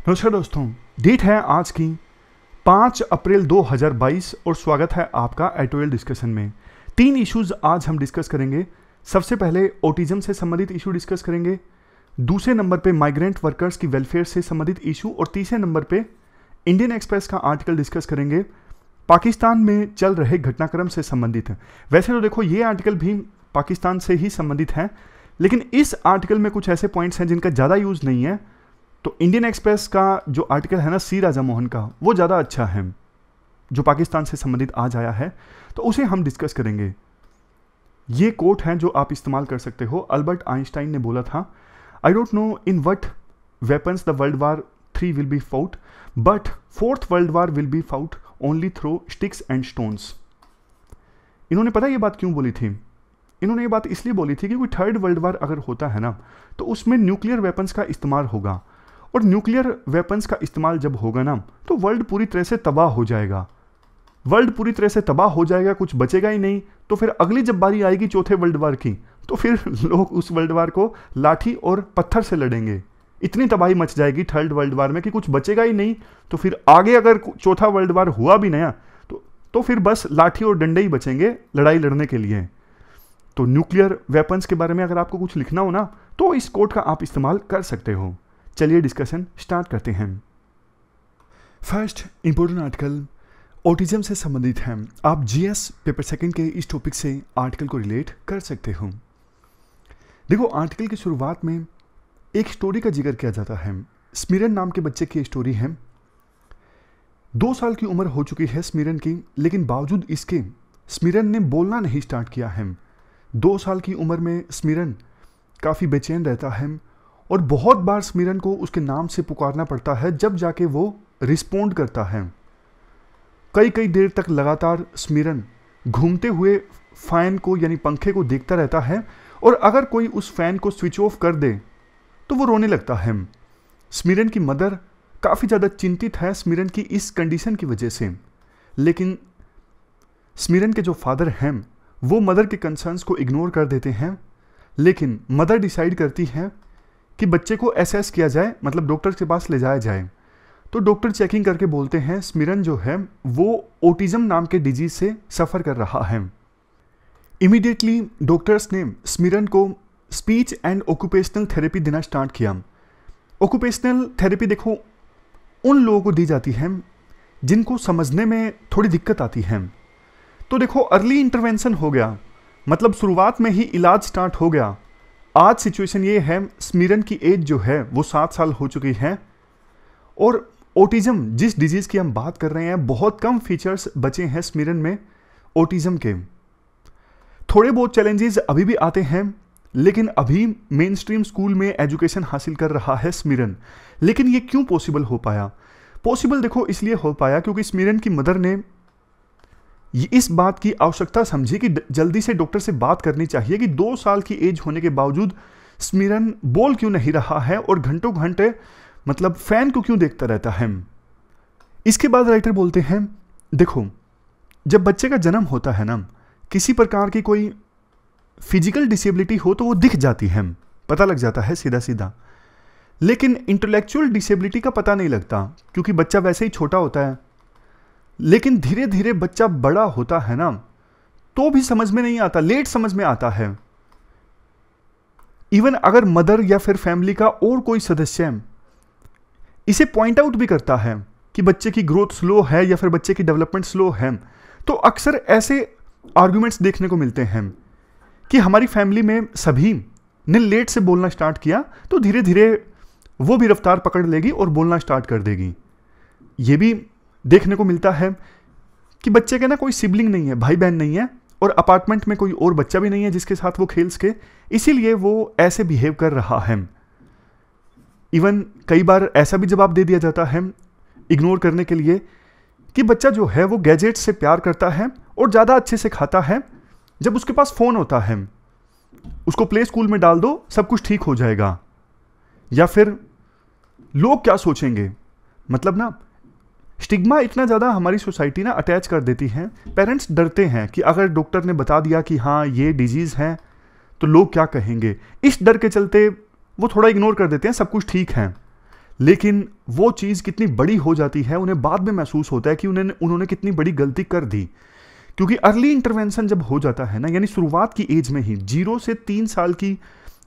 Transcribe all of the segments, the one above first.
नमस्कार दोस्तों, डेट है आज की 5 अप्रैल 2022 और स्वागत है आपका एटोएल डिस्कशन में। 3 इश्यूज आज हम डिस्कस करेंगे। सबसे पहले ऑटिज्म से संबंधित इशू डिस्कस करेंगे, दूसरे नंबर पे माइग्रेंट वर्कर्स की वेलफेयर से संबंधित इशू और तीसरे नंबर पे इंडियन एक्सप्रेस का आर्टिकल डिस्कस करेंगे पाकिस्तान में चल रहे घटनाक्रम से संबंधित है। वैसे तो देखो ये आर्टिकल भी पाकिस्तान से ही संबंधित है, लेकिन इस आर्टिकल में कुछ ऐसे पॉइंट्स हैं जिनका ज़्यादा यूज़ नहीं है। तो इंडियन एक्सप्रेस का जो आर्टिकल है ना सी राजा मोहन का, वो ज़्यादा अच्छा है जो पाकिस्तान से संबंधित आज आया है, तो उसे हम डिस्कस करेंगे। ये कोट है जो आप इस्तेमाल कर सकते हो। अल्बर्ट आइंस्टाइन ने बोला था, I don't know in what weapons the world war 3 will be fought but 4th world war will be fought only through sticks and stones. इन्होंने पता ये बात क्यों बोली थी? इन्होंने ये बात इसलिए बोली थी क्योंकि 3rd वर्ल्ड वार अगर होता है ना तो उसमें न्यूक्लियर वेपन्स का इस्तेमाल होगा, और न्यूक्लियर वेपन्स का इस्तेमाल जब होगा ना तो वर्ल्ड पूरी तरह से तबाह हो जाएगा। वर्ल्ड पूरी तरह से तबाह हो जाएगा, कुछ बचेगा ही नहीं। तो फिर अगली जब बारी आएगी 4थे वर्ल्ड वार की, तो फिर लोग उस वर्ल्ड वार को लाठी और पत्थर से लड़ेंगे। इतनी तबाही मच जाएगी 3rd वर्ल्ड वार में कि कुछ बचेगा ही नहीं। तो फिर आगे अगर 4था वर्ल्ड वार हुआ भी नया तो फिर बस लाठी और डंडे ही बचेंगे लड़ाई लड़ने के लिए। तो न्यूक्लियर वेपन्स के बारे में अगर आपको कुछ लिखना हो ना तो इस कोड का आप इस्तेमाल कर सकते हो। चलिए डिस्कशन स्टार्ट करते हैं। फर्स्ट इंपॉर्टेंट आर्टिकल ऑटिज्म से संबंधित है। आप जीएस पेपर सेकंड के इस टॉपिक से आर्टिकल को रिलेट कर सकते हो। देखो, आर्टिकल की शुरुआत में एक स्टोरी का जिक्र किया जाता है। स्मिरन नाम के बच्चे की स्टोरी है। 2 साल की उम्र हो चुकी है स्मिरन की, लेकिन बावजूद इसके स्मिरन ने बोलना नहीं स्टार्ट किया है। 2 साल की उम्र में स्मिरन काफ़ी बेचैन रहता है और बहुत बार स्मिरन को उसके नाम से पुकारना पड़ता है, जब जाके वो रिस्पोंड करता है। कई देर तक लगातार स्मिरन घूमते हुए फैन को यानी पंखे को देखता रहता है, और अगर कोई उस फैन को स्विच ऑफ कर दे तो वो रोने लगता है। स्मिरन की मदर काफ़ी ज़्यादा चिंतित है स्मिरन की इस कंडीशन की वजह से, लेकिन स्मिरन के जो फादर हैं वो मदर के कंसर्न्स को इग्नोर कर देते हैं। लेकिन मदर डिसाइड करती है कि बच्चे को एसेस किया जाए, मतलब डॉक्टर के पास ले जाया जाए। तो डॉक्टर चेकिंग करके बोलते हैं स्मिरन जो है वो ऑटिज्म नाम के डिजीज से सफ़र कर रहा है। इमीडिएटली डॉक्टर्स ने स्मिरन को स्पीच एंड ऑक्यूपेशनल थेरेपी देना स्टार्ट किया। ऑक्यूपेशनल थेरेपी देखो उन लोगों को दी जाती है जिनको समझने में थोड़ी दिक्कत आती है। तो देखो अर्ली इंटरवेंशन हो गया, मतलब शुरुआत में ही इलाज स्टार्ट हो गया। आज सिचुएशन ये है, स्मिरन की एज जो है वो 7 साल हो चुकी है, और ऑटिज्म जिस डिजीज़ की हम बात कर रहे हैं बहुत कम फीचर्स बचे हैं स्मिरन में ऑटिज्म के। थोड़े बहुत चैलेंजेस अभी भी आते हैं, लेकिन अभी मेन स्ट्रीम स्कूल में एजुकेशन हासिल कर रहा है स्मिरन। लेकिन ये क्यों पॉसिबल हो पाया? पॉसिबल देखो इसलिए हो पाया क्योंकि स्मिरन की मदर ने इस बात की आवश्यकता समझी कि जल्दी से डॉक्टर से बात करनी चाहिए कि 2 साल की एज होने के बावजूद स्मिरन बोल क्यों नहीं रहा है और घंटों घंटे मतलब फैन को क्यों देखता रहता है। इसके बाद राइटर बोलते हैं, देखो जब बच्चे का जन्म होता है ना, किसी प्रकार की कोई फिजिकल डिसेबिलिटी हो तो वो दिख जाती है, पता लग जाता है सीधा सीधा। लेकिन इंटेलेक्चुअल डिसेबिलिटी का पता नहीं लगता क्योंकि बच्चा वैसे ही छोटा होता है। लेकिन धीरे धीरे बच्चा बड़ा होता है ना तो भी समझ में नहीं आता, लेट समझ में आता है। इवन अगर मदर या फिर फैमिली का और कोई सदस्य इसे पॉइंट आउट भी करता है कि बच्चे की ग्रोथ स्लो है या फिर बच्चे की डेवलपमेंट स्लो है, तो अक्सर ऐसे आर्गुमेंट्स देखने को मिलते हैं कि हमारी फैमिली में सभी ने लेट से बोलना स्टार्ट किया तो धीरे धीरे वो भी रफ्तार पकड़ लेगी और बोलना स्टार्ट कर देगी। ये भी देखने को मिलता है कि बच्चे के ना कोई सिबलिंग नहीं है, भाई बहन नहीं है, और अपार्टमेंट में कोई और बच्चा भी नहीं है जिसके साथ वो खेल सके, इसीलिए वो ऐसे बिहेव कर रहा है। इवन कई बार ऐसा भी जवाब दे दिया जाता है इग्नोर करने के लिए कि बच्चा जो है वो गैजेट से प्यार करता है और ज़्यादा अच्छे से खाता है जब उसके पास फ़ोन होता है। उसको प्ले स्कूल में डाल दो, सब कुछ ठीक हो जाएगा। या फिर लोग क्या सोचेंगे, मतलब ना स्टिग्मा इतना ज़्यादा हमारी सोसाइटी ना अटैच कर देती है। पेरेंट्स डरते हैं कि अगर डॉक्टर ने बता दिया कि हाँ ये डिजीज़ है तो लोग क्या कहेंगे। इस डर के चलते वो थोड़ा इग्नोर कर देते हैं, सब कुछ ठीक है। लेकिन वो चीज़ कितनी बड़ी हो जाती है उन्हें बाद में महसूस होता है कि उन्होंने कितनी बड़ी गलती कर दी। क्योंकि अर्ली इंटरवेंशन जब हो जाता है ना, यानी शुरुआत की एज में ही 0 से 3 साल की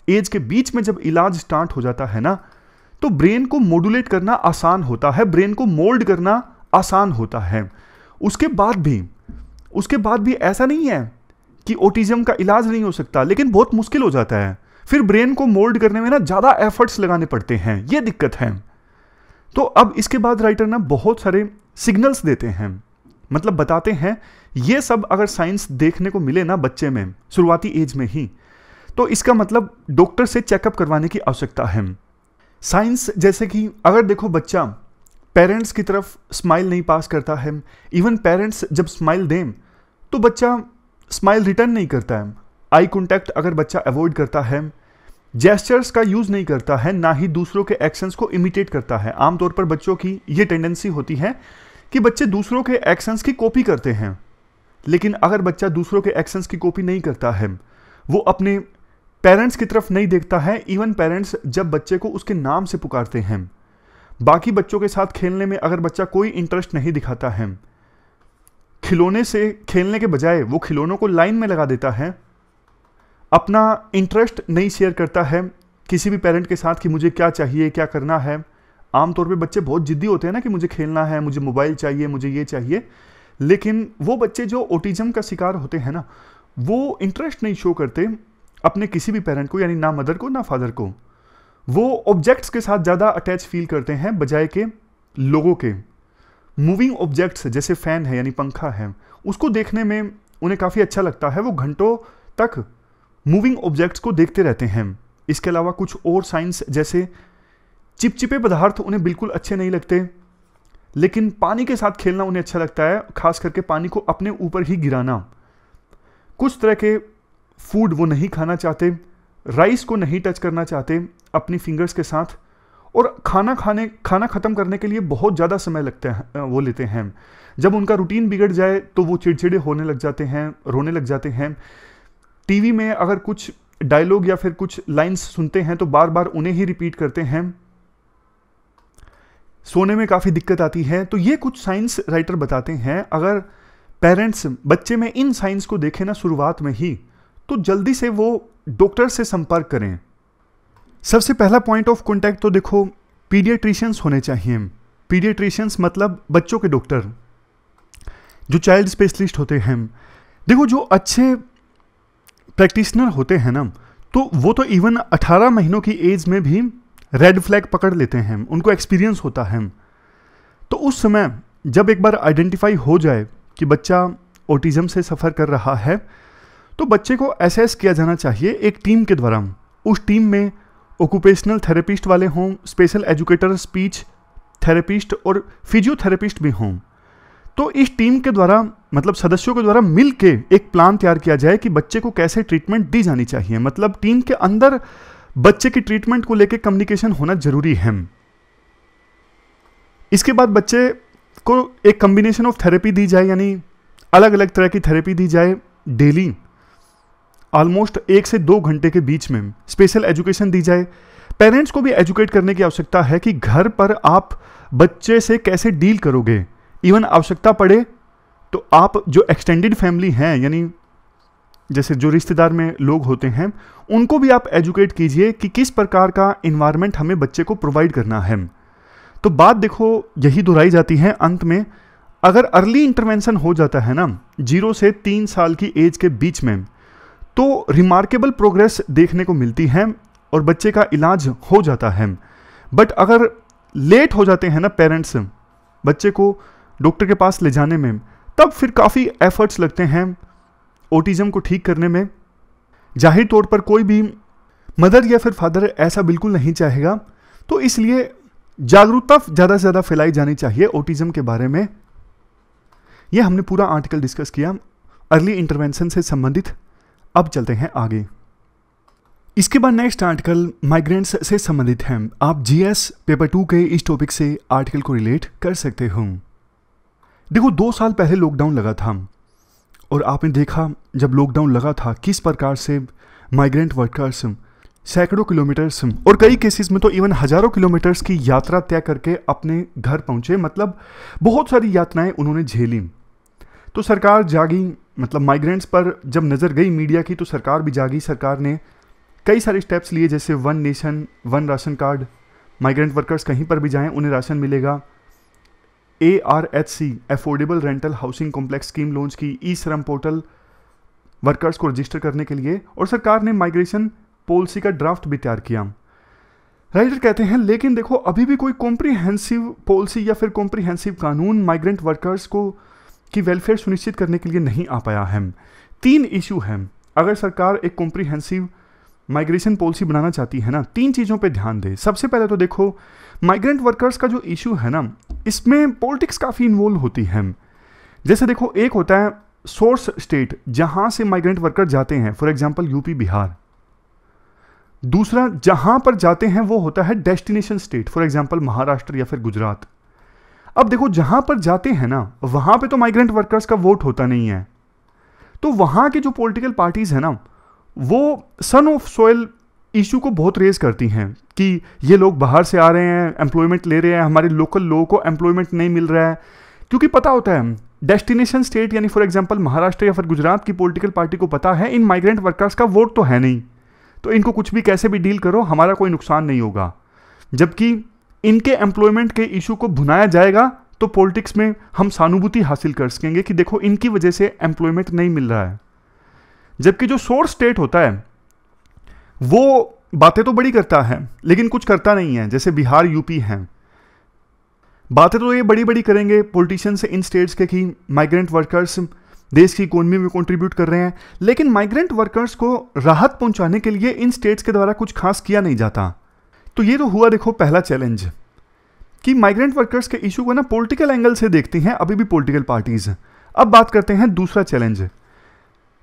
एज के बीच में जब इलाज स्टार्ट हो जाता है ना, तो ब्रेन को मॉड्यूलेट करना आसान होता है, ब्रेन को मोल्ड करना आसान होता है। उसके बाद भी ऐसा नहीं है कि ऑटिज्म का इलाज नहीं हो सकता, लेकिन बहुत मुश्किल हो जाता है। फिर ब्रेन को मोल्ड करने में ना ज़्यादा एफर्ट्स लगाने पड़ते हैं, ये दिक्कत है। तो अब इसके बाद राइटर ना बहुत सारे सिग्नल्स देते हैं, मतलब बताते हैं ये सब अगर साइंस देखने को मिले ना बच्चे में शुरुआती एज में ही, तो इसका मतलब डॉक्टर से चेकअप करवाने की आवश्यकता है। साइंस जैसे कि अगर देखो बच्चा पेरेंट्स की तरफ स्माइल नहीं पास करता है, इवन पेरेंट्स जब स्माइल दें तो बच्चा स्माइल रिटर्न नहीं करता है, आई कॉन्टैक्ट अगर बच्चा अवॉइड करता है, जेस्चर्स का यूज़ नहीं करता है, ना ही दूसरों के एक्शंस को इमिटेट करता है। आमतौर पर बच्चों की ये टेंडेंसी होती है कि बच्चे दूसरों के एक्शंस की कॉपी करते हैं, लेकिन अगर बच्चा दूसरों के एक्शंस की कॉपी नहीं करता है, वो अपने पेरेंट्स की तरफ नहीं देखता है, इवन पेरेंट्स जब बच्चे को उसके नाम से पुकारते हैं, बाकी बच्चों के साथ खेलने में अगर बच्चा कोई इंटरेस्ट नहीं दिखाता है, खिलौने से खेलने के बजाय वो खिलौनों को लाइन में लगा देता है, अपना इंटरेस्ट नहीं शेयर करता है किसी भी पेरेंट के साथ कि मुझे क्या चाहिए, क्या करना है। आमतौर पे बच्चे बहुत जिद्दी होते हैं ना कि मुझे खेलना है, मुझे मोबाइल चाहिए, मुझे ये चाहिए, लेकिन वो बच्चे जो ऑटिज्म का शिकार होते हैं ना, वो इंटरेस्ट नहीं शो करते अपने किसी भी पेरेंट को, यानी ना मदर को ना फादर को। वो ऑब्जेक्ट्स के साथ ज़्यादा अटैच फील करते हैं बजाय के लोगों के। मूविंग ऑब्जेक्ट्स जैसे फ़ैन है यानी पंखा है, उसको देखने में उन्हें काफ़ी अच्छा लगता है, वो घंटों तक मूविंग ऑब्जेक्ट्स को देखते रहते हैं। इसके अलावा कुछ और साइंस जैसे चिपचिपे पदार्थ उन्हें बिल्कुल अच्छे नहीं लगते, लेकिन पानी के साथ खेलना उन्हें अच्छा लगता है, खास करके पानी को अपने ऊपर ही गिराना। कुछ तरह के फूड वो नहीं खाना चाहते, राइस को नहीं टच करना चाहते अपनी फिंगर्स के साथ, और खाना ख़त्म करने के लिए बहुत ज़्यादा समय लगता है, वो लेते हैं। जब उनका रूटीन बिगड़ जाए तो वो चिड़चिड़े होने लग जाते हैं, रोने लग जाते हैं। टीवी में अगर कुछ डायलॉग या फिर कुछ लाइंस सुनते हैं तो बार बार उन्हें ही रिपीट करते हैं। सोने में काफ़ी दिक्कत आती है। तो ये कुछ साइंस राइटर बताते हैं, अगर पेरेंट्स बच्चे में इन साइंस को देखें ना शुरुआत में ही, तो जल्दी से वो डॉक्टर से संपर्क करें। सबसे पहला पॉइंट ऑफ कॉन्टैक्ट तो देखो पीडियाट्रिशियंस होने चाहिए। पीडियाट्रिशियंस मतलब बच्चों के डॉक्टर, जो चाइल्ड स्पेशलिस्ट होते हैं। देखो जो अच्छे प्रैक्टिशनर होते हैं ना, तो वो तो इवन 18 महीनों की एज में भी रेड फ्लैग पकड़ लेते हैं, उनको एक्सपीरियंस होता है। तो उस समय जब एक बार आइडेंटिफाई हो जाए कि बच्चा ऑटिज्म से सफ़र कर रहा है, तो बच्चे को असेस किया जाना चाहिए एक टीम के द्वारा। उस टीम में ऑक्यूपेशनल थेरेपिस्ट वाले हों, स्पेशल एजुकेटर, स्पीच थेरेपिस्ट और फिजियोथेरेपिस्ट भी हों। तो इस टीम के द्वारा मतलब सदस्यों के द्वारा मिल के एक प्लान तैयार किया जाए कि बच्चे को कैसे ट्रीटमेंट दी जानी चाहिए। मतलब टीम के अंदर बच्चे की ट्रीटमेंट को लेकर कम्युनिकेशन होना जरूरी है। इसके बाद बच्चे को एक कम्बिनेशन ऑफ थेरेपी दी जाए, यानी अलग अलग तरह की थेरेपी दी जाए डेली, ऑलमोस्ट 1 से 2 घंटे के बीच में। स्पेशल एजुकेशन दी जाए। पेरेंट्स को भी एजुकेट करने की आवश्यकता है कि घर पर आप बच्चे से कैसे डील करोगे। इवन आवश्यकता पड़े तो आप जो एक्सटेंडेड फैमिली हैं, यानी जैसे जो रिश्तेदार में लोग होते हैं, उनको भी आप एजुकेट कीजिए कि किस प्रकार का इन्वायरमेंट हमें बच्चे को प्रोवाइड करना है। तो बात देखो यही दोहराई जाती है अंत में, अगर अर्ली इंटरवेंशन हो जाता है ना 0 से 3 साल की एज के बीच में, तो रिमार्केबल प्रोग्रेस देखने को मिलती है और बच्चे का इलाज हो जाता है। बट अगर लेट हो जाते हैं ना पेरेंट्स बच्चे को डॉक्टर के पास ले जाने में, तब फिर काफ़ी एफर्ट्स लगते हैं ऑटिज्म को ठीक करने में। जाहिर तौर पर कोई भी मदर या फिर फादर ऐसा बिल्कुल नहीं चाहेगा, तो इसलिए जागरूकता ज़्यादा से ज़्यादा फैलाई जानी चाहिए ऑटिज्म के बारे में। यह हमने पूरा आर्टिकल डिस्कस किया अर्ली इंटरवेंशन से संबंधित। अब चलते हैं आगे। इसके बाद नेक्स्ट आर्टिकल माइग्रेंट्स से संबंधित है। आप जीएस पेपर 2 के इस टॉपिक से आर्टिकल को रिलेट कर सकते हो। देखो 2 साल पहले लॉकडाउन लगा था और आपने देखा जब लॉकडाउन लगा था किस प्रकार से माइग्रेंट वर्कर्स सैकड़ों किलोमीटर्स और कई केसेस में तो इवन हजारों किलोमीटर्स की यात्रा तय करके अपने घर पहुंचे, मतलब बहुत सारी यातनाएं उन्होंने झेली। तो सरकार जागी, मतलब माइग्रेंट्स पर जब नज़र गई मीडिया की तो सरकार भी जागी। सरकार ने कई सारे स्टेप्स लिए, जैसे one nation one ration card, migrant workers कहीं पर भी जाएं उन्हें राशन मिलेगा। ARHC affordable rental housing complex scheme launch की, ई श्रम पोर्टल वर्कर्स को रजिस्टर करने के लिए, और सरकार ने माइग्रेशन पॉलिसी का ड्राफ्ट भी तैयार किया। राइटर कहते हैं लेकिन देखो अभी भी कोई कॉम्प्रिहेंसिव पॉलिसी या फिर कॉम्प्रिहेंसिव कानून माइग्रेंट वर्कर्स को की वेलफेयर सुनिश्चित करने के लिए नहीं आ पाया है। 3 इशू हैं अगर सरकार एक कॉम्प्रिहेंसिव माइग्रेशन पॉलिसी बनाना चाहती है ना, 3 चीज़ों पे ध्यान दे। सबसे पहले तो देखो माइग्रेंट वर्कर्स का जो इशू है ना, इसमें पॉलिटिक्स काफ़ी इन्वॉल्व होती है। जैसे देखो एक होता है सोर्स स्टेट जहाँ से माइग्रेंट वर्कर जाते हैं, फॉर एग्जांपल यूपी बिहार। दूसरा जहाँ पर जाते हैं वो होता है destination state, for example Maharashtra या फिर गुजरात। अब देखो जहाँ पर जाते हैं ना वहाँ पे तो माइग्रेंट वर्कर्स का वोट होता नहीं है, तो वहाँ की जो पॉलिटिकल पार्टीज़ है ना वो सन ऑफ सॉइल इशू को बहुत रेज करती हैं कि ये लोग बाहर से आ रहे हैं, एम्प्लॉयमेंट ले रहे हैं, हमारे लोकल लोगों को एम्प्लॉयमेंट नहीं मिल रहा है। क्योंकि पता होता है डेस्टिनेशन स्टेट यानी फॉर एग्जांपल महाराष्ट्र या फिर गुजरात की पॉलिटिकल पार्टी को पता है इन माइग्रेंट वर्कर्स का वोट तो है नहीं, तो इनको कुछ भी कैसे भी डील करो हमारा कोई नुकसान नहीं होगा। जबकि इनके एम्प्लॉयमेंट के इशू को भुनाया जाएगा तो पॉलिटिक्स में हम सहानुभूति हासिल कर सकेंगे कि देखो इनकी वजह से एम्प्लॉयमेंट नहीं मिल रहा है। जबकि जो सोर्स स्टेट होता है वो बातें तो बड़ी करता है लेकिन कुछ करता नहीं है, जैसे बिहार यूपी हैं, बातें तो ये बड़ी बड़ी करेंगे पॉलिटिशियंस इन स्टेट्स के कि माइग्रेंट वर्कर्स देश की इकोनॉमी में कंट्रीब्यूट कर रहे हैं, लेकिन माइग्रेंट वर्कर्स को राहत पहुंचाने के लिए इन स्टेट्स के द्वारा कुछ खास किया नहीं जाता। तो ये तो हुआ देखो पहला चैलेंज कि माइग्रेंट वर्कर्स के इशू को ना पॉलिटिकल एंगल से देखती हैं अभी भी पॉलिटिकल पार्टीज। अब बात करते हैं दूसरा चैलेंज।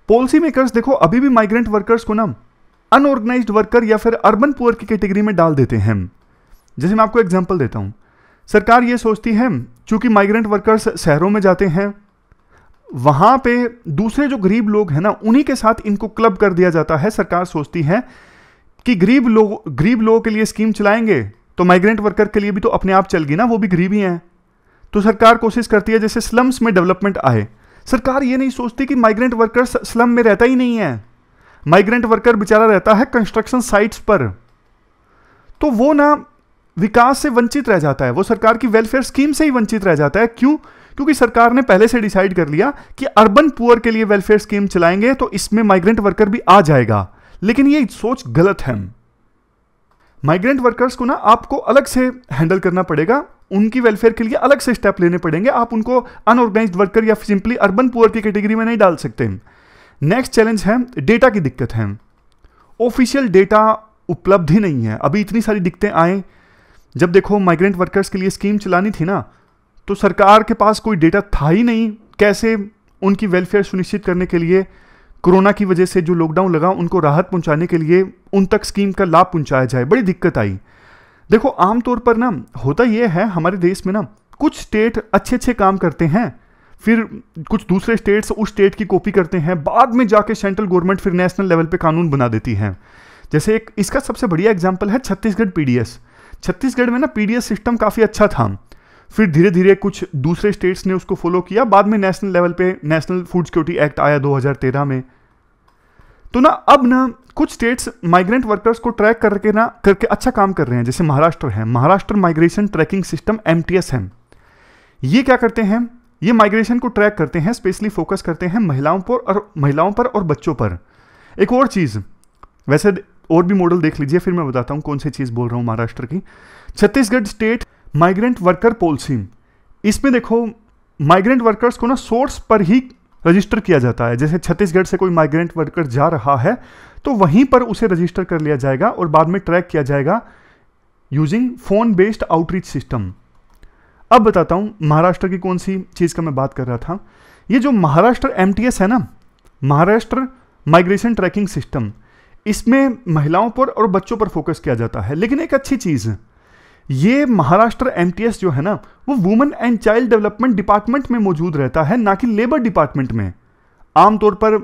पॉलिसी मेकर्स देखो अभी भी माइग्रेंट वर्कर्स को ना अनऑर्गेनाइज्ड वर्कर या फिर अर्बन पुअर की कैटेगरी में डाल देते हैं। जैसे मैं आपको एग्जांपल देता हूं, सरकार ये सोचती है चूंकि माइग्रेंट वर्कर्स शहरों में जाते हैं, वहां पे दूसरे जो गरीब लोग हैं ना उन्हीं के साथ इनको क्लब कर दिया जाता है। सरकार सोचती है कि गरीब लोगों के लिए स्कीम चलाएंगे तो माइग्रेंट वर्कर के लिए भी तो अपने आप चल गई ना, वो भी गरीब ही हैं। तो सरकार कोशिश करती है जैसे स्लम्स में डेवलपमेंट आए। सरकार ये नहीं सोचती कि माइग्रेंट वर्कर्स स्लम में रहता ही नहीं है, माइग्रेंट वर्कर बेचारा रहता है कंस्ट्रक्शन साइट्स पर, तो वो ना विकास से वंचित रह जाता है, वो सरकार की वेलफेयर स्कीम से ही वंचित रह जाता है। क्यों? क्योंकि सरकार ने पहले से डिसाइड कर लिया कि अर्बन पुअर के लिए वेलफेयर स्कीम चलाएंगे तो इसमें माइग्रेंट वर्कर भी आ जाएगा। लेकिन ये सोच गलत है। माइग्रेंट वर्कर्स को ना आपको अलग से हैंडल करना पड़ेगा, उनकी वेलफेयर के लिए अलग से स्टेप लेने पड़ेंगे। आप उनको अनऑर्गेनाइज्ड वर्कर या सिंपली अर्बन पुअर की कैटेगरी में नहीं डाल सकते। नेक्स्ट चैलेंज है डेटा की दिक्कत है। ऑफिशियल डेटा उपलब्ध ही नहीं है। अभी इतनी सारी दिक्कतें आए, जब देखो माइग्रेंट वर्कर्स के लिए स्कीम चलानी थी ना तो सरकार के पास कोई डेटा था ही नहीं कैसे उनकी वेलफेयर सुनिश्चित करने के लिए, कोरोना की वजह से जो लॉकडाउन लगा उनको राहत पहुंचाने के लिए उन तक स्कीम का लाभ पहुंचाया जाए, बड़ी दिक्कत आई। देखो आमतौर पर ना होता यह है हमारे देश में ना कुछ स्टेट अच्छे काम करते हैं, फिर कुछ दूसरे स्टेट्स उस स्टेट की कॉपी करते हैं, बाद में जाके सेंट्रल गवर्नमेंट फिर नेशनल लेवल पे कानून बना देती है। जैसे एक इसका सबसे बढ़िया एग्जांपल है छत्तीसगढ़ पीडीएस। छत्तीसगढ़ में ना पीडीएस सिस्टम काफ़ी अच्छा था, फिर धीरे धीरे कुछ दूसरे स्टेट्स ने उसको फॉलो किया, बाद में नेशनल लेवल पे नेशनल फूड सिक्योरिटी एक्ट आया 2013 में। तो ना अब ना कुछ स्टेट्स माइग्रेंट वर्कर्स को ट्रैक करके अच्छा काम कर रहे हैं। जैसे महाराष्ट्र है, Maharashtra migration tracking system MTS है। ये क्या करते हैं, ये माइग्रेशन को ट्रैक करते हैं, स्पेशली फोकस करते हैं महिलाओं पर और बच्चों पर। एक और चीज़, वैसे और भी मॉडल देख लीजिए, फिर मैं बताता हूँ कौन सी चीज़ बोल रहा हूँ महाराष्ट्र की। Chhattisgarh state migrant worker policy, इसमें देखो माइग्रेंट वर्कर्स को ना सोर्स पर ही रजिस्टर किया जाता है। जैसे छत्तीसगढ़ से कोई माइग्रेंट वर्कर जा रहा है तो वहीं पर उसे रजिस्टर कर लिया जाएगा और बाद में ट्रैक किया जाएगा using phone based outreach system. अब बताता हूं महाराष्ट्र की कौन सी चीज का मैं बात कर रहा था। ये जो महाराष्ट्र MTS है ना, महाराष्ट्र माइग्रेशन ट्रैकिंग सिस्टम, इसमें महिलाओं पर और बच्चों पर फोकस किया जाता है। लेकिन एक अच्छी चीज, ये महाराष्ट्र MTS जो है ना वो women and child development department में मौजूद रहता है, ना कि लेबर डिपार्टमेंट में। आमतौर पर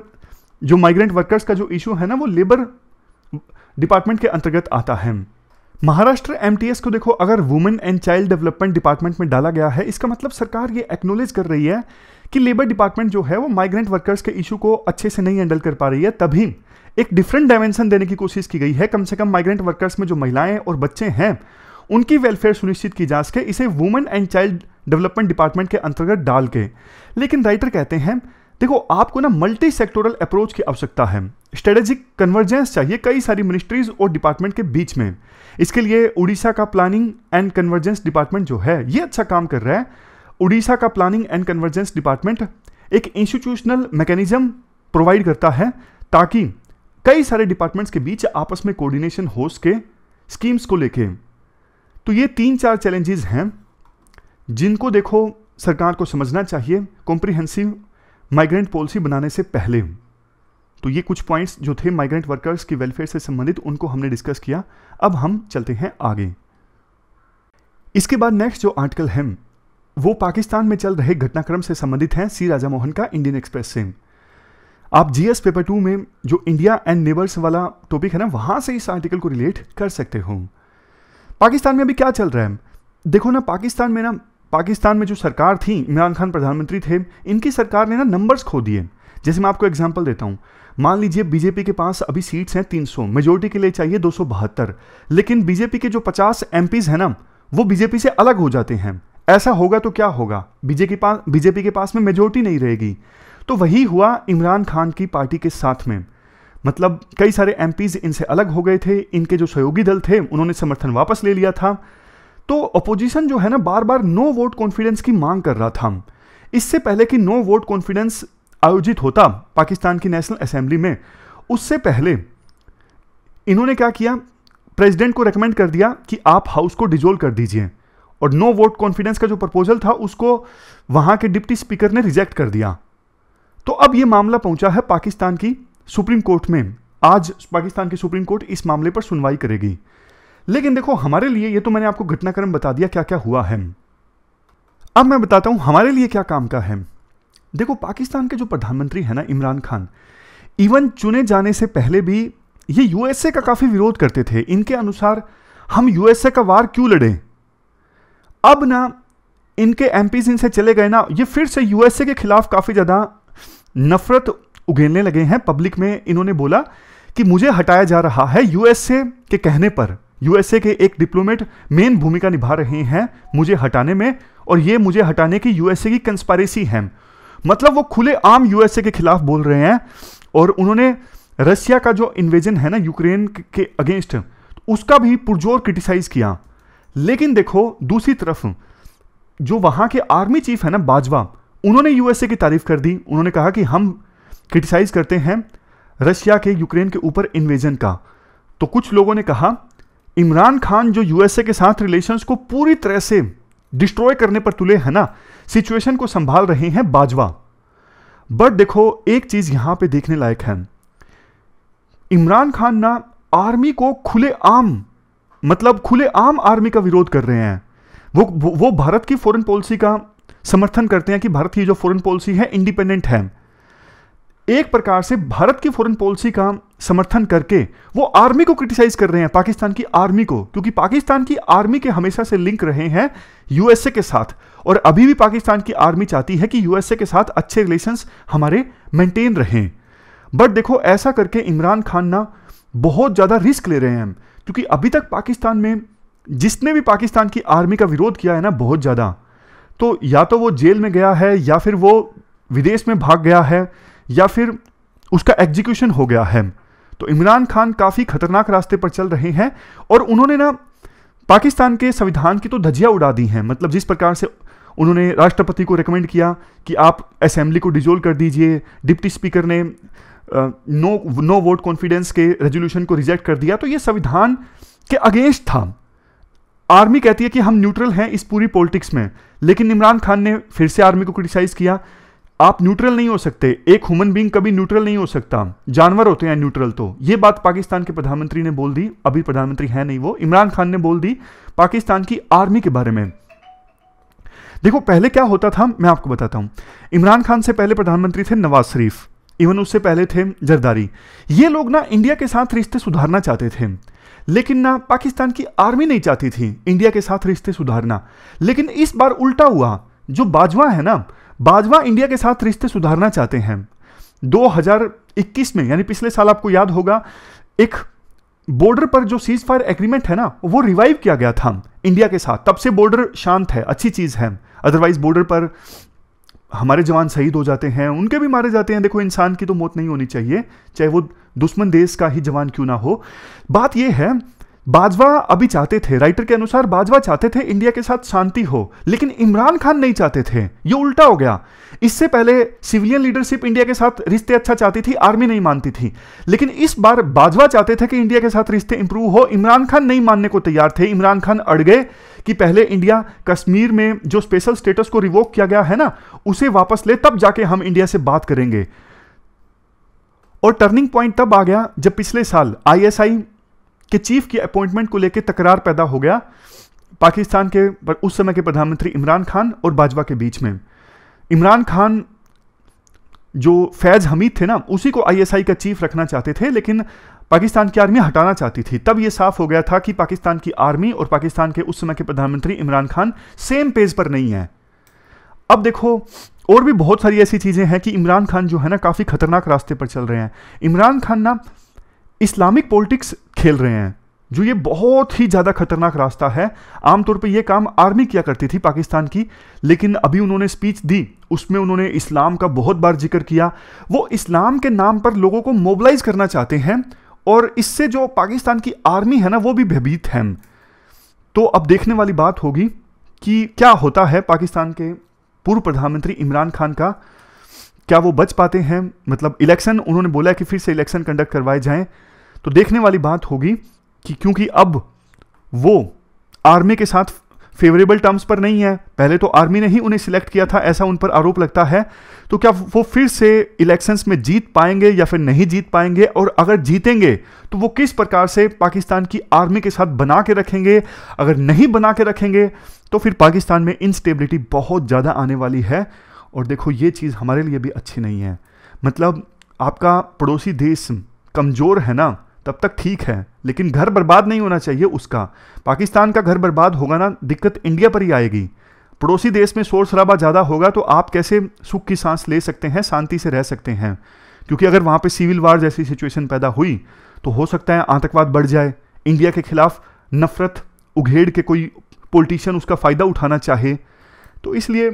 जो माइग्रेंट वर्कर्स का जो इशू है ना वो लेबर डिपार्टमेंट के अंतर्गत आता है। महाराष्ट्र एमटीएस को देखो अगर women and child development department में डाला गया है, इसका मतलब सरकार ये एक्नॉलेज कर रही है कि लेबर डिपार्टमेंट जो है वो माइग्रेंट वर्कर्स के इशू को अच्छे से नहीं हैंडल कर पा रही है, तभी एक डिफरेंट डायमेंशन देने की कोशिश की गई है। कम से कम माइग्रेंट वर्कर्स में जो महिलाएं और बच्चे हैं उनकी वेलफेयर सुनिश्चित की जा सके, इसे women and child development department के अंतर्गत डाल के। लेकिन राइटर कहते हैं देखो आपको ना मल्टी सेक्टोरल अप्रोच की आवश्यकता है, स्ट्रेटेजिक कन्वर्जेंस चाहिए कई सारी मिनिस्ट्रीज और डिपार्टमेंट के बीच में। इसके लिए उड़ीसा का प्लानिंग एंड कन्वर्जेंस डिपार्टमेंट जो है ये अच्छा काम कर रहा है। उड़ीसा का प्लानिंग एंड कन्वर्जेंस डिपार्टमेंट एक इंस्टीट्यूशनल मैकेनिज्म प्रोवाइड करता है ताकि कई सारे डिपार्टमेंट्स के बीच आपस में कोऑर्डिनेशन हो सके स्कीम्स को लेके। तो ये 3-4 चैलेंजेस हैं जिनको देखो सरकार को समझना चाहिए कॉम्प्रिहेंसिव माइग्रेंट पॉलिसी बनाने से पहले। तो ये कुछ पॉइंट्स जो थे माइग्रेंट वर्कर्स की वेलफेयर से संबंधित उनको हमने डिस्कस किया। अब हम चलते हैं आगे। इसके बाद नेक्स्ट जो आर्टिकल है वो पाकिस्तान में चल रहे घटनाक्रम से संबंधित है, सी राजा मोहन का इंडियन एक्सप्रेस से। आप जीएस पेपर 2 में जो इंडिया एंड नेबर्स वाला टॉपिक है ना वहां से इस आर्टिकल को रिलेट कर सकते हो। पाकिस्तान में अभी क्या चल रहा है देखो ना, पाकिस्तान में जो सरकार थी, इमरान खान प्रधानमंत्री थे, इनकी सरकार ने ना नंबर्स खो दिए। जैसे मैं आपको एग्जांपल देता हूं, मान लीजिए बीजेपी के पास अभी सीट्स हैं 300, मेजोरिटी के लिए चाहिए 272, लेकिन बीजेपी के जो 50 एमपीज हैं ना वो बीजेपी से अलग हो जाते हैं। ऐसा होगा तो क्या होगा, बीजेपी के पास में मेजोरिटी नहीं रहेगी। तो वही हुआ इमरान खान की पार्टी के साथ में, मतलब कई सारे एमपीज इनसे अलग हो गए थे, इनके जो सहयोगी दल थे उन्होंने समर्थन वापस ले लिया था। तो अपोजिशन जो है ना बार बार नो वोट कॉन्फिडेंस की मांग कर रहा था। इससे पहले कि नो वोट कॉन्फिडेंस आयोजित होता पाकिस्तान की नेशनल असेंबली में, उससे पहले इन्होंने क्या किया, प्रेसिडेंट को रेकमेंड कर दिया कि आप हाउस को डिसॉल्व कर दीजिए, और नो वोट कॉन्फिडेंस का जो प्रपोजल था उसको वहां के डिप्टी स्पीकर ने रिजेक्ट कर दिया। तो अब यह मामला पहुंचा है पाकिस्तान की सुप्रीम कोर्ट में। आज पाकिस्तान की सुप्रीम कोर्ट इस मामले पर सुनवाई करेगी। लेकिन देखो हमारे लिए, ये तो मैंने आपको घटनाक्रम बता दिया क्या क्या हुआ है, अब मैं बताता हूं हमारे लिए क्या काम का है। देखो पाकिस्तान के जो प्रधानमंत्री है ना इमरान खान, इवन चुने जाने से पहले भी ये यूएसए का काफी विरोध करते थे। इनके अनुसार हम यूएसए का वार क्यों लड़े। अब ना इनके एमपीज इनसे चले गए ना, ये फिर से यूएसए के खिलाफ काफी ज्यादा नफरत उगेलने लगे हैं। पब्लिक में इन्होंने बोला कि मुझे हटाया जा रहा है यूएसए के कहने पर। यूएसए के एक डिप्लोमेट मेन भूमिका निभा रहे हैं मुझे हटाने में, और ये मुझे हटाने की यूएसए की कंस्पायरेसी है। मतलब वो खुले आम यूएसए के खिलाफ बोल रहे हैं, और उन्होंने रशिया का जो इन्वेजन है ना यूक्रेन के अगेंस्ट, उसका भी पुरजोर क्रिटिसाइज किया। लेकिन देखो दूसरी तरफ जो वहां के आर्मी चीफ है ना बाजवा, उन्होंने यूएसए की तारीफ कर दी। उन्होंने कहा कि हम क्रिटिसाइज करते हैं रशिया के यूक्रेन के ऊपर इन्वेजन का। तो कुछ लोगों ने कहा इमरान खान जो यूएसए के साथ रिलेशंस को पूरी तरह से डिस्ट्रॉय करने पर तुले हैं ना, सिचुएशन को संभाल रहे हैं बाजवा। बट देखो एक चीज यहां पे देखने लायक है, इमरान खान ना आर्मी को खुले आम आर्मी का विरोध कर रहे हैं। वो भारत की फॉरेन पॉलिसी का समर्थन करते हैं कि भारत की जो फॉरेन पॉलिसी है इंडिपेंडेंट है। एक प्रकार से भारत की फॉरेन पॉलिसी का समर्थन करके वो आर्मी को क्रिटिसाइज कर रहे हैं, पाकिस्तान की आर्मी को, क्योंकि पाकिस्तान की आर्मी के हमेशा से लिंक रहे हैं यूएसए के साथ, और अभी भी पाकिस्तान की आर्मी चाहती है कि यूएसए के साथ अच्छे रिलेशंस हमारे मेंटेन रहें। बट देखो ऐसा करके इमरान खान ना बहुत ज्यादा रिस्क ले रहे हैं, क्योंकि अभी तक पाकिस्तान में जिसने भी पाकिस्तान की आर्मी का विरोध किया है ना बहुत ज्यादा, तो या तो वो जेल में गया है, या फिर वो विदेश में भाग गया है, या फिर उसका एग्जीक्यूशन हो गया है। तो इमरान खान काफी खतरनाक रास्ते पर चल रहे हैं, और उन्होंने ना पाकिस्तान के संविधान की तो धज्जियां उड़ा दी हैं। मतलब जिस प्रकार से उन्होंने राष्ट्रपति को रेकमेंड किया कि आप असेंबली को डिसॉल्व कर दीजिए, डिप्टी स्पीकर ने नो वोट कॉन्फिडेंस के रेजोल्यूशन को रिजेक्ट कर दिया, तो ये संविधान के अगेंस्ट था। आर्मी कहती है कि हम न्यूट्रल हैं इस पूरी पॉलिटिक्स में, लेकिन इमरान खान ने फिर से आर्मी को क्रिटिसाइज किया। आप न्यूट्रल नहीं हो सकते, एक ह्यूमन बीइंग कभी न्यूट्रल नहीं हो सकता, जानवर होते हैं न्यूट्रल। तो ये बात पाकिस्तान के प्रधानमंत्री ने बोल दी, अभी प्रधानमंत्री है नहीं वो, इमरान खान ने बोल दी पाकिस्तान की आर्मी के बारे में। देखो पहले क्या होता था मैं आपको बताता हूं। इमरान खान से पहले प्रधानमंत्री थे नवाज शरीफ, इवन उससे पहले थे जरदारी। ये लोग ना इंडिया के साथ रिश्ते सुधारना चाहते थे, लेकिन ना पाकिस्तान की आर्मी नहीं चाहती थी इंडिया के साथ रिश्ते सुधारना। लेकिन इस बार उल्टा हुआ, जो बाजवा है ना, बाजवा इंडिया के साथ रिश्ते सुधारना चाहते हैं। 2021 में, यानी पिछले साल, आपको याद होगा, एक बॉर्डर पर जो सीज फायर एग्रीमेंट है ना, वो रिवाइव किया गया था इंडिया के साथ। तब से बॉर्डर शांत है, अच्छी चीज है। अदरवाइज बॉर्डर पर हमारे जवान शहीद हो जाते हैं, उनके भी मारे जाते हैं। देखो, इंसान की तो मौत नहीं होनी चाहिए, चाहे वो दुश्मन देश का ही जवान क्यों ना हो। बात यह है, बाजवा अभी चाहते थे, राइटर के अनुसार बाजवा चाहते थे इंडिया के साथ शांति हो, लेकिन इमरान खान नहीं चाहते थे। ये उल्टा हो गया। इससे पहले सिविलियन लीडरशिप इंडिया के साथ रिश्ते अच्छा चाहती थी, आर्मी नहीं मानती थी। लेकिन इस बार बाजवा चाहते थे कि इंडिया के साथ रिश्ते इंप्रूव हो, इमरान खान नहीं मानने को तैयार थे। इमरान खान अड़ गए कि पहले इंडिया कश्मीर में जो स्पेशल स्टेटस को रिवोक किया गया है ना, उसे वापस ले, तब जाके हम इंडिया से बात करेंगे। और टर्निंग पॉइंट तब आ गया जब पिछले साल ISI के चीफ की अपॉइंटमेंट को लेकर तकरार पैदा हो गया पाकिस्तान के उस समय के प्रधानमंत्री इमरान खान और बाजवा के बीच में। इमरान खान जो फैज हमीद थे ना, उसी को ISI का चीफ रखना चाहते थे, लेकिन पाकिस्तान की आर्मी हटाना चाहती थी। तब यह साफ हो गया था कि पाकिस्तान की आर्मी और पाकिस्तान के उस समय के प्रधानमंत्री इमरान खान सेम पेज पर नहीं है। अब देखो, और भी बहुत सारी ऐसी चीजें हैं कि इमरान खान जो है ना, काफी खतरनाक रास्ते पर चल रहे हैं। इमरान खान ना इस्लामिक पॉलिटिक्स खेल रहे हैं, जो ये बहुत ही ज्यादा खतरनाक रास्ता है। आमतौर पे ये काम आर्मी किया करती थी पाकिस्तान की, लेकिन अभी उन्होंने स्पीच दी, उसमें उन्होंने इस्लाम का बहुत बार जिक्र किया। वो इस्लाम के नाम पर लोगों को मोबिलाइज करना चाहते हैं, और इससे जो पाकिस्तान की आर्मी है ना, वो भी भयभीत है। तो अब देखने वाली बात होगी कि क्या होता है पाकिस्तान के पूर्व प्रधानमंत्री इमरान खान का। क्या वो बच पाते हैं? मतलब इलेक्शन, उन्होंने बोला कि फिर से इलेक्शन कंडक्ट करवाए जाएं, तो देखने वाली बात होगी कि क्योंकि अब वो आर्मी के साथ फेवरेबल टर्म्स पर नहीं है। पहले तो आर्मी ने ही उन्हें सिलेक्ट किया था, ऐसा उन पर आरोप लगता है। तो क्या वो फिर से इलेक्शंस में जीत पाएंगे या फिर नहीं जीत पाएंगे? और अगर जीतेंगे तो वो किस प्रकार से पाकिस्तान की आर्मी के साथ बना के रखेंगे? अगर नहीं बना के रखेंगे तो फिर पाकिस्तान में इंस्टेबिलिटी बहुत ज़्यादा आने वाली है। और देखो, ये चीज़ हमारे लिए भी अच्छी नहीं है। मतलब आपका पड़ोसी देश कमज़ोर है ना, तब तक ठीक है, लेकिन घर बर्बाद नहीं होना चाहिए उसका। पाकिस्तान का घर बर्बाद होगा ना, दिक्कत इंडिया पर ही आएगी। पड़ोसी देश में शोर शराबा ज़्यादा होगा तो आप कैसे सुख की सांस ले सकते हैं, शांति से रह सकते हैं? क्योंकि अगर वहाँ पे सिविल वार जैसी सिचुएशन पैदा हुई तो हो सकता है आतंकवाद बढ़ जाए, इंडिया के खिलाफ नफरत उघेड़ के कोई पॉलिटिशियन उसका फ़ायदा उठाना चाहे। तो इसलिए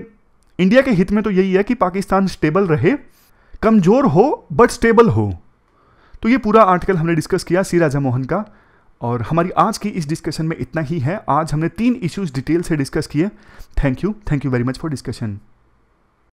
इंडिया के हित में तो यही है कि पाकिस्तान स्टेबल रहे, कमज़ोर हो बट स्टेबल हो। तो ये पूरा आर्टिकल हमने डिस्कस किया सी राजा मोहन का, और हमारी आज की इस डिस्कशन में इतना ही है। आज हमने 3 इश्यूज डिटेल से डिस्कस किए। Thank you very much for discussion.